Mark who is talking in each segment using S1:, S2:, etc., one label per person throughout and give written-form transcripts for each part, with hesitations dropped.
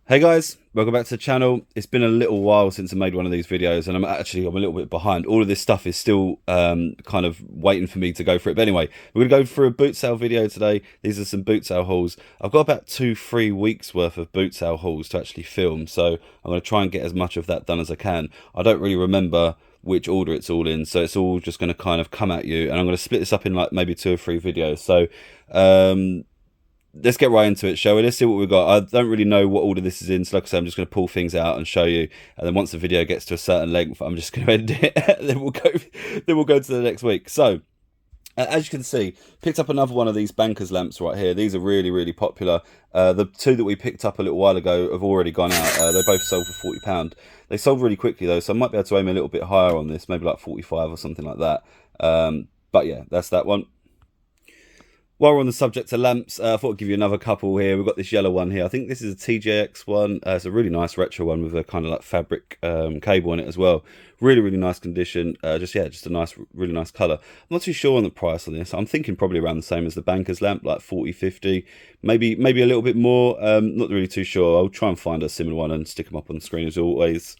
S1: Hey guys, welcome back to the channel. It's been a little while since I made one of these videos and I'm a little bit behind. All of this stuff is still kind of waiting for me to go for it. But anyway, we're going to go through a boot sale video today. These are some boot sale hauls. I've got about 2-3 weeks worth of boot sale hauls to actually film. So I'm going to try and get as much of that done as I can. I don't really remember which order it's all in, so it's all just going to kind of come at you. And I'm going to split this up in like maybe 2 or 3 videos. So let's get right into it, shall we? Let's see what we've got. I don't really know what order this is in, so like I said, I'm just going to pull things out and show you. And then once the video gets to a certain length, I'm just going to end it. then we'll go to the next week. So, as you can see, picked up another one of these Bankers lamps right here. These are really, really popular. The two that we picked up a little while ago have already gone out. They both sold for £40. They sold really quickly though, so I might be able to aim a little bit higher on this, maybe like 45 or something like that. But yeah, that's that one. While we're on the subject of lamps, I thought I'd give you another couple here. We've got this yellow one here. I think this is a TJX one. It's a really nice retro one with a kind of like fabric cable on it as well. Really, really nice condition. Just a nice, really nice colour. I'm not too sure on the price on this. I'm thinking probably around the same as the Bankers lamp, like 40, 50, maybe a little bit more. Not really too sure. I'll try and find a similar one and stick them up on the screen as always.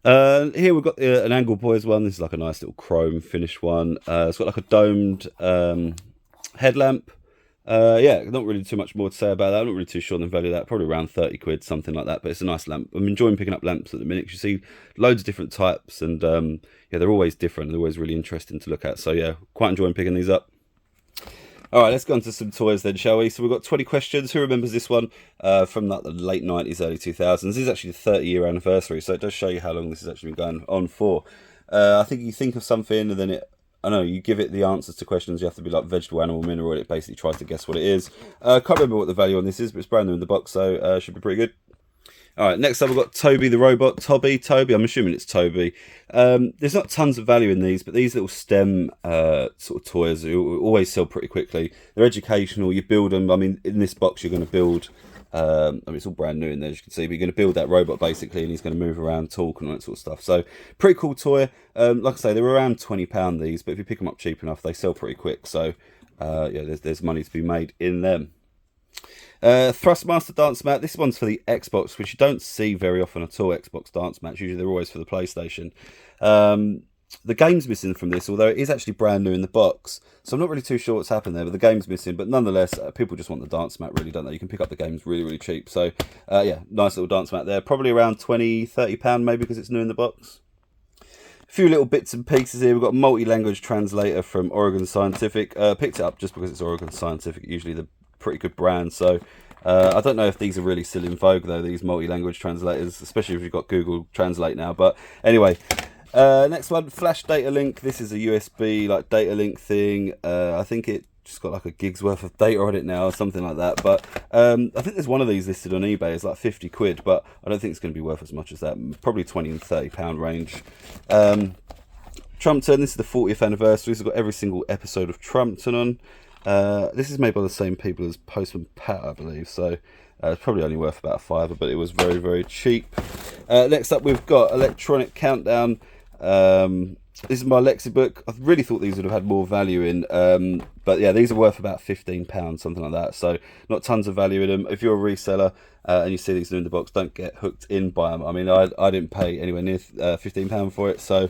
S1: Here we've got an Angle Boys one. This is like a nice little chrome finish one. It's got like a domed headlamp. Yeah, not really too much more to say about that. I'm not really too sure on the value of that. Probably around 30 quid, something like that. But it's a nice lamp. I'm enjoying picking up lamps at the minute. You see loads of different types, and yeah, they're always different. They're always really interesting to look at. So yeah, quite enjoying picking these up. All right, let's go on to some toys then, shall we? So we've got 20 questions. Who remembers this one from like the late 90s, early 2000s? This is actually the 30-year anniversary, so it does show you how long this has actually been going on for. I think you think of something and then I know, you give it the answers to questions. You have to be like vegetable, animal, mineral. It basically tries to guess what it is. Can't remember what the value on this is, but it's brand new in the box, so should be pretty good. All right, next up we've got Toby the robot. Toby, I'm assuming it's Toby. There's not tons of value in these, but these little STEM sort of toys always sell pretty quickly. They're educational. You build them. I mean, in this box you're going to build. I mean, it's all brand new in there, as you can see, but you're going to build that robot basically, and he's going to move around, talk, and all that sort of stuff. So, pretty cool toy. Like I say, they're around £20 these, but if you pick them up cheap enough, they sell pretty quick. So, yeah, there's money to be made in them. Thrustmaster dance mat. This one's for the Xbox, which you don't see very often at all. Xbox dance mats. Usually they're always for the PlayStation. The game's missing from this, although it is actually brand new in the box. So I'm not really too sure what's happened there, but the game's missing. But nonetheless, people just want the dance mat, really, don't they? You can pick up the games really, really cheap. So, yeah, nice little dance mat there. Probably around £20, £30 maybe, because it's new in the box. A few little bits and pieces here. We've got a multi-language translator from Oregon Scientific. Picked it up just because it's Oregon Scientific. Usually they're pretty good brand. So I don't know if these are really still in vogue, though, these multi-language translators, especially if you've got Google Translate now. But anyway... next one, Flash Data Link. This is a USB like data link thing. I think it just got like a gig's worth of data on it now or something like that. But I think there's one of these listed on eBay. It's like 50 quid, but I don't think it's going to be worth as much as that. Probably 20 and 30 pound range. Trumpton. This is the 40th anniversary. It's got every single episode of Trumpton on. This is made by the same people as Postman Pat, I believe. So it's probably only worth about £5, but it was very, very cheap. Next up, we've got Electronic Countdown. This is my Lexi book. I really thought these would have had more value in, but yeah, these are worth about £15, something like that. So not tons of value in them. If you're a reseller and you see these new in the box, don't get hooked in by them. I mean, I didn't pay anywhere near £15 for it, so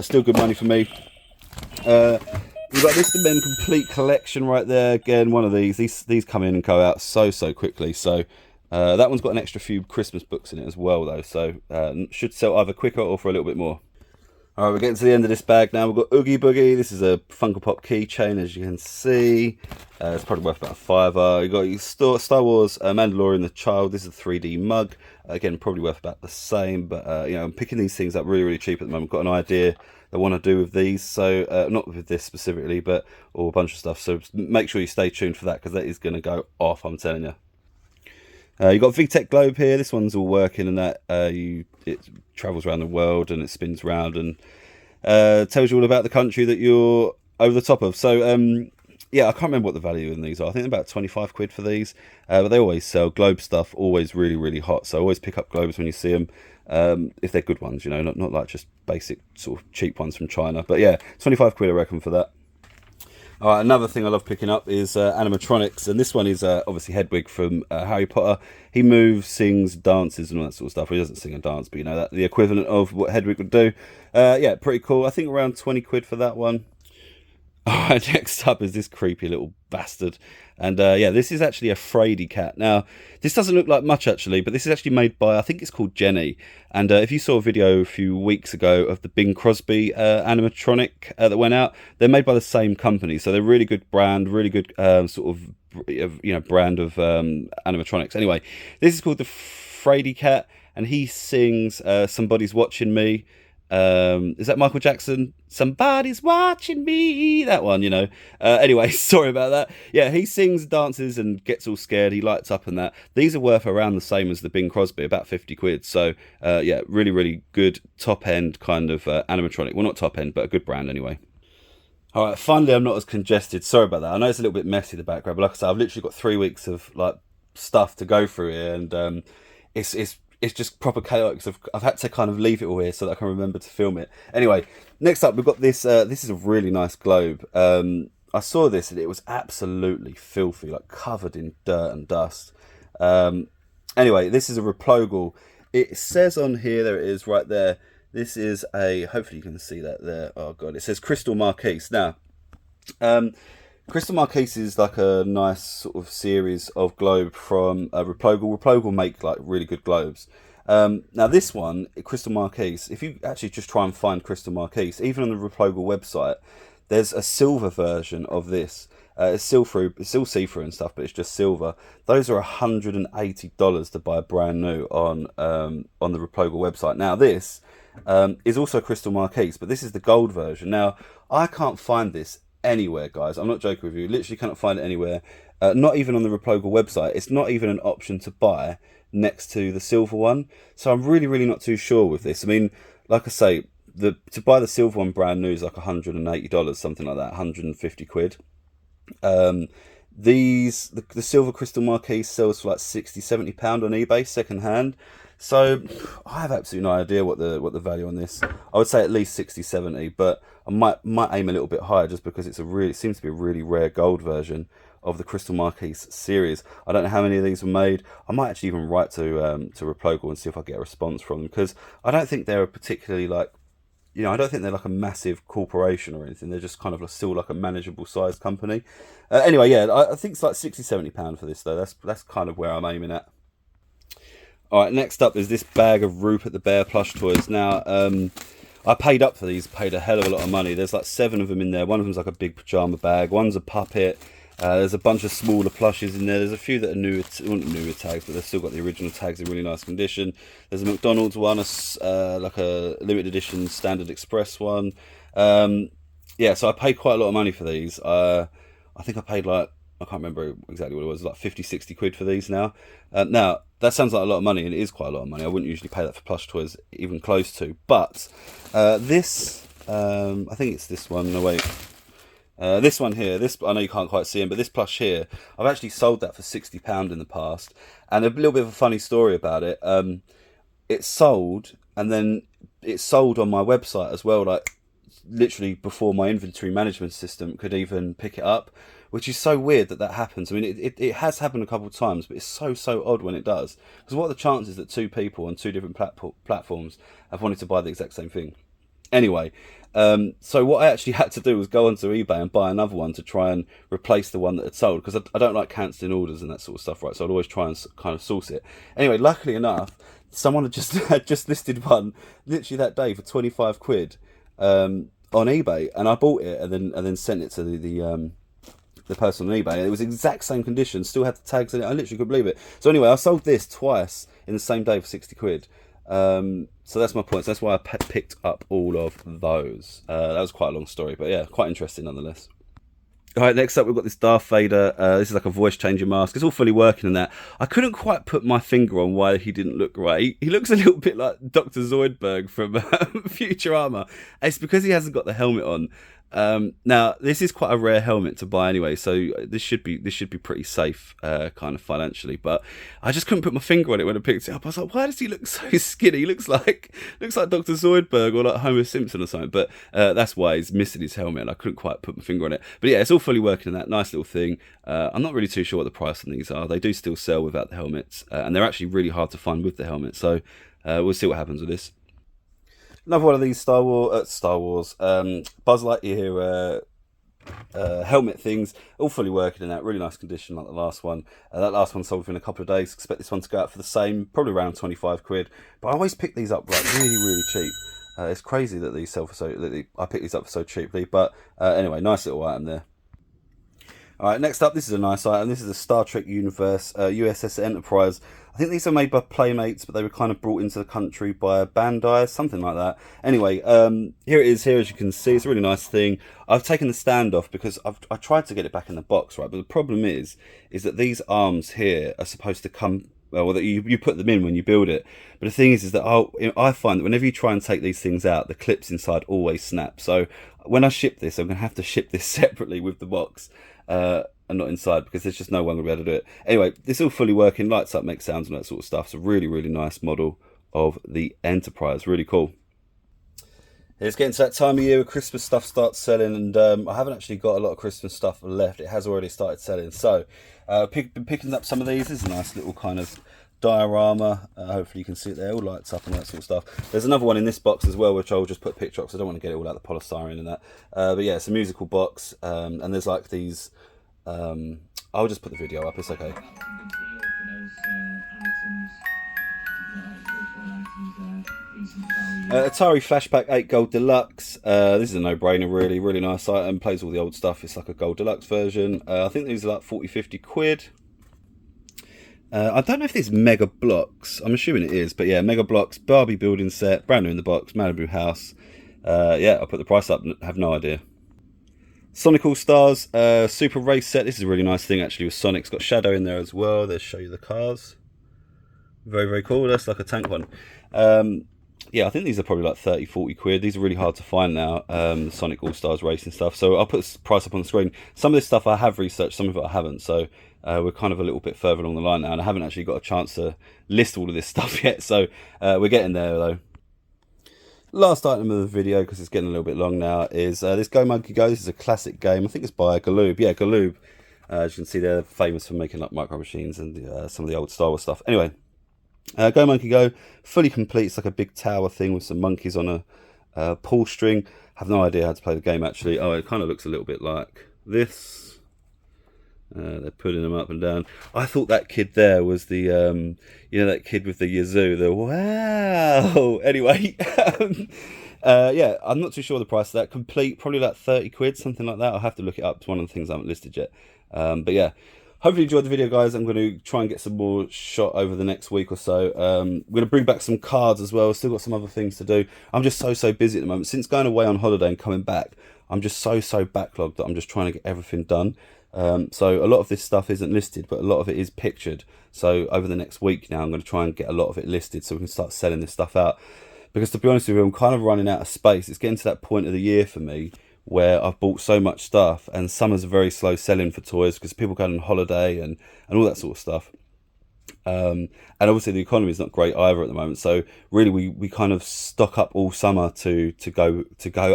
S1: still good money for me. We've got this The Men Complete Collection right there. Again, one of these come in and go out so quickly. So that one's got an extra few Christmas books in it as well, though. So should sell either quicker or for a little bit more. All right, we're getting to the end of this bag now. We've got Oogie Boogie. This is a Funko Pop keychain, as you can see. It's probably worth about a £5. You've got your Star Wars Mandalorian the Child. This is a 3D mug. Again, probably worth about the same. But, you know, I'm picking these things up really, really cheap at the moment. Got an idea I want to do with these. So, not with this specifically, but or a bunch of stuff. So make sure you stay tuned for that, because that is going to go off, I'm telling you. You've got VTech Globe here. This one's all working, and that it travels around the world and it spins round and tells you all about the country that you're over the top of. So yeah, I can't remember what the value in these are. I think about 25 quid for these, but they always sell. Globe stuff always really, really hot, so always pick up globes when you see them, if they're good ones, you know, not like just basic sort of cheap ones from China. But yeah, 25 quid I reckon for that. All right, another thing I love picking up is animatronics, and this one is obviously Hedwig from Harry Potter. He moves, sings, dances, and all that sort of stuff. Well, he doesn't sing and dance, but you know, that the equivalent of what Hedwig would do. Yeah, pretty cool. I think around 20 quid for that one. All right, next up is this creepy little bastard. And yeah, this is actually a Frady cat. Now, this doesn't look like much actually, but this is actually made by, I think it's called Jenny. And if you saw a video a few weeks ago of the Bing Crosby animatronic that went out, they're made by the same company. So they're really good brand, really good sort of, brand of animatronics. Anyway, this is called the Frady cat, and he sings Somebody's Watching Me. Is that Michael Jackson? Somebody's watching me. That one, you know. Anyway, sorry about that. Yeah, he sings, dances, and gets all scared. He lights up and that. These are worth around the same as the Bing Crosby, about 50 quid. So, yeah, really, really good top end kind of animatronic. Well, not top end, but a good brand anyway. All right, finally, I'm not as congested. Sorry about that. I know it's a little bit messy, the background, but like I said, I've literally got 3 weeks of like stuff to go through here, and it's just proper chaotic. So I've had to kind of leave it all here so that I can remember to film it. Anyway, next up we've got this. This is a really nice globe. I saw this and it was absolutely filthy, like covered in dirt and dust. Anyway, this is a Replogle. It says on here, there it is right there. This is a, hopefully you can see that there. Oh god, it says Crystal Marquise. Now, Crystal Marquise is like a nice sort of series of globe from Replogle. Replogle make like really good globes. Now this one, Crystal Marquise, if you actually just try and find Crystal Marquise, even on the Replogle website, there's a silver version of this. It's still see-through and stuff, but it's just silver. Those are $180 to buy brand new on the Replogle website. Now this is also Crystal Marquise, but this is the gold version. Now I can't find this anywhere, guys. I'm not joking with you. Literally cannot find it anywhere. Not even on the Replogle website. It's not even an option to buy next to the silver one. So I'm really, really not too sure with this. I mean, like I say, to buy the silver one brand new is like $180, something like that, 150 quid. The silver Crystal Marquise sells for like £60-70 on eBay second hand. So I have absolutely no idea what the value on this. I would say at least 60-70, but I might aim a little bit higher just because it seems to be a really rare gold version of the Crystal Marquise series. I don't know how many of these were made. I might actually even write to Replogle and see if I get a response from them, because I don't think they're particularly like, you know, I don't think they're like a massive corporation or anything. They're just kind of still like a manageable sized company. Anyway, yeah, I think it's like £60-70 for this though. That's kind of where I'm aiming at. All right, next up is this bag of Rupert the Bear plush toys. Now, I paid up for these, paid a hell of a lot of money. There's like 7 of them in there. One of them's like a big pajama bag. One's a puppet. There's a bunch of smaller plushes in there. There's a few that are newer tags, but they've still got the original tags in really nice condition. There's a McDonald's one, like a limited edition Standard Express one. Yeah, so I paid quite a lot of money for these. I think I paid like, I can't remember exactly what it was, like 50-60 quid for these now. Now, that sounds like a lot of money, and it is quite a lot of money. I wouldn't usually pay that for plush toys, even close to. But this, I think it's this one. No, wait. This one here, I know you can't quite see him, but this plush here, I've actually sold that for £60 in the past. And a little bit of a funny story about it. It sold, and then it sold on my website as well, like literally before my inventory management system could even pick it up, which is so weird that happens. I mean, it has happened a couple of times, but it's so odd when it does. Because what are the chances that 2 people on 2 different platforms have wanted to buy the exact same thing? Anyway, so what I actually had to do was go onto eBay and buy another one to try and replace the one that had sold, because I don't like cancelling orders and that sort of stuff, right? So I'd always try and kind of source it. Anyway, luckily enough, someone had just listed one literally that day for 25 quid on eBay, and I bought it and then sent it to the person on eBay, and it was the exact same condition, still had the tags in it. I literally couldn't believe it. So anyway, I sold this twice in the same day for 60 quid. So that's my point. So that's why I picked up all of those. That was quite a long story, but yeah, quite interesting nonetheless. All right, next up we've got this Darth Vader. This is like a voice changer mask. It's all fully working in that. I couldn't quite put my finger on why he didn't look right. He looks a little bit like Dr. Zoidberg from Futurama. It's because he hasn't got the helmet on. Now this is quite a rare helmet to buy anyway, so this should be pretty safe, kind of financially. But I just couldn't put my finger on it when I picked it up. I was like, why does he look so skinny? He looks like Dr. Zoidberg or like Homer Simpson or something. But that's why he's missing his helmet, and I couldn't quite put my finger on it. But yeah, it's all fully working in that nice little thing. I'm not really too sure what the price on these are. They do still sell without the helmets, and they're actually really hard to find with the helmet. So we'll see what happens with this. Another one of these Star Wars Buzz Lightyear helmet things, all fully working in that really nice condition like the last one. That last one sold within a couple of days. Expect this one to go out for the same, probably around 25 quid. But I always pick these up like really cheap. It's crazy that these sell for I pick these up for so cheaply. But anyway, nice little item there. Alright, next up, this is a nice item. This is a Star Trek Universe USS Enterprise. I think these are made by Playmates, but they were kind of brought into the country by Bandai, something like that. Anyway, here it is here, as you can see. It's a really nice thing. I've taken the stand off because I tried to get it back in the box, right? But the problem is that these arms here are supposed to come, well, that you put them in when you build it. But the thing is that I find that whenever you try and take these things out, the clips inside always snap. So when I ship this, I'm going to have to ship this separately with the box. And not inside, because there's just no one will be able to do it. Anyway, this is all fully working, lights up, makes sounds and that sort of stuff. It's a really nice model of the Enterprise, really cool. It's getting to that time of year where Christmas stuff starts selling, and I haven't actually got a lot of Christmas stuff left. It has already started selling, so been picking up some of these. This is a nice little kind of diorama. Hopefully you can see it there, all lights up and that sort of stuff. There's another one in this box as well, which I'll just put a picture of, because I don't want to get it all out the polystyrene and that. But yeah, it's a musical box, and there's like these. I'll just put the video up, it's okay. Atari Flashback 8 Gold Deluxe. This is a no-brainer, really nice item. Plays all the old stuff. It's like a Gold Deluxe version. I think these are like 40-50 quid. I don't know if this is Mega Bloks. I'm assuming it is, but yeah, Mega Bloks, Barbie building set, brand new in the box, Malibu house. Yeah, I'll put the price up, have no idea. Sonic All Stars Super Race set. This is a really nice thing actually with Sonic. It's got Shadow in there as well. Let's show you the cars. Very cool. That's like a tank one. Yeah, I think these are probably like 30-40 quid. These are really hard to find now, Sonic All Stars racing stuff. So I'll put the price up on the screen. Some of this stuff I have researched, some of it I haven't. So we're kind of a little bit further along the line now, and I haven't actually got a chance to list all of this stuff yet. So we're getting there though. Last item of the video, because it's getting a little bit long now, is this Go Monkey Go. This is a classic game. I think it's by Galoob. Yeah, Galoob. As you can see, they're famous for making like Micro Machines and some of the old Star Wars stuff. Anyway, Go Monkey Go, fully complete. It's like a big tower thing with some monkeys on a pull string. Have no idea how to play the game actually. Oh, it kind of looks a little bit like this. They're putting them up and down. I thought that kid there was the, you know, that kid with the Yazoo. The wow. Anyway, yeah, I'm not too sure the price of that. Complete, probably like 30 quid, something like that. I'll have to look it up. It's one of the things I haven't listed yet. But yeah, hopefully you enjoyed the video, guys. I'm going to try and get some more shot over the next week or so. We're going to bring back some cards as well. Still got some other things to do. I'm just so busy at the moment. Since going away on holiday and coming back, I'm just so backlogged that I'm just trying to get everything done. So a lot of this stuff isn't listed, but a lot of it is pictured. So over the next week now, I'm going to try and get a lot of it listed so we can start selling this stuff out. Because to be honest with you, I'm kind of running out of space. It's getting to that point of the year for me where I've bought so much stuff, and summer's very slow selling for toys because people go on holiday and all that sort of stuff. And obviously the economy is not great either at the moment. So really we kind of stock up all summer to go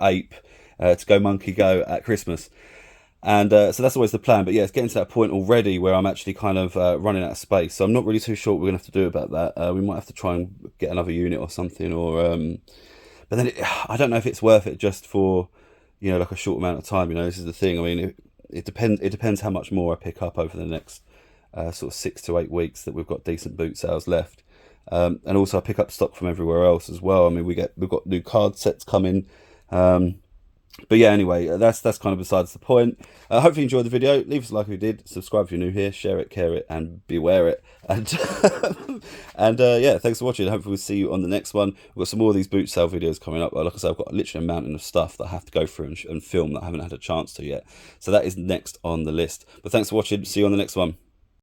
S1: ape, to go monkey go at Christmas. And so that's always the plan. But yeah, it's getting to that point already where I'm actually kind of running out of space. So I'm not really too sure what we're going to have to do about that. We might have to try and get another unit or something. Or but then I don't know if it's worth it just for, you know, like a short amount of time. You know, this is the thing. I mean, it depends how much more I pick up over the next sort of 6 to 8 weeks that we've got decent boot sales left. And also I pick up stock from everywhere else as well. I mean, we've got new card sets coming. But yeah, anyway, that's kind of besides the point. Hopefully you enjoyed the video. Leave us a like if you did. Subscribe if you're new here. Share it, care it, and beware it. And and yeah, thanks for watching. Hopefully we'll see you on the next one. We've got some more of these boot sale videos coming up. Like I said, I've got literally a mountain of stuff that I have to go through and film that I haven't had a chance to yet. So that is next on the list. But thanks for watching. See you on the next one.